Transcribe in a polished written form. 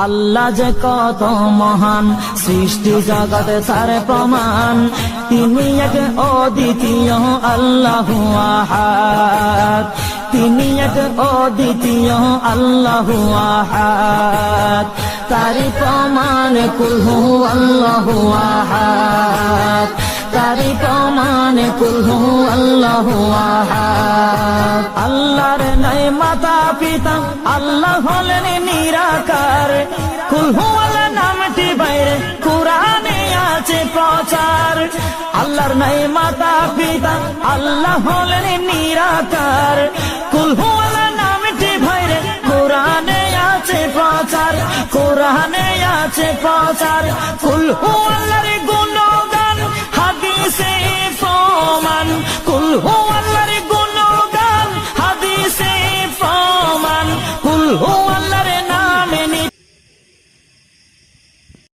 আল্লাহ যে কত মহান, সৃষ্টি জগতে তার প্রমাণ। তিনি এক অদ্বিতীয় আল্লাহু আহাদ, তিনি এক অদ্বিতীয় আল্লাহু আহাদ। তারি প্রমাণ কুল হু আল্লাহু আহাদ, তারি প্রমাণ কুল হু আল্লাহু আহাদ। আল্লাহর নাই মাতা পিতা, আল্লাহ হলেন নিরাকার। কুল হু আল্লাহ নামটি বাইরে কুরআনে আছে প্রচার। আল্লাহর নাই মাতা পিতা, আল্লাহ হলেন নিরাকার। কুল হু আল্লাহ নামটি বাইরে কুরআনে আছে প্রচার, কুরআনে আছে প্রচার। কুল হু আল্লাহর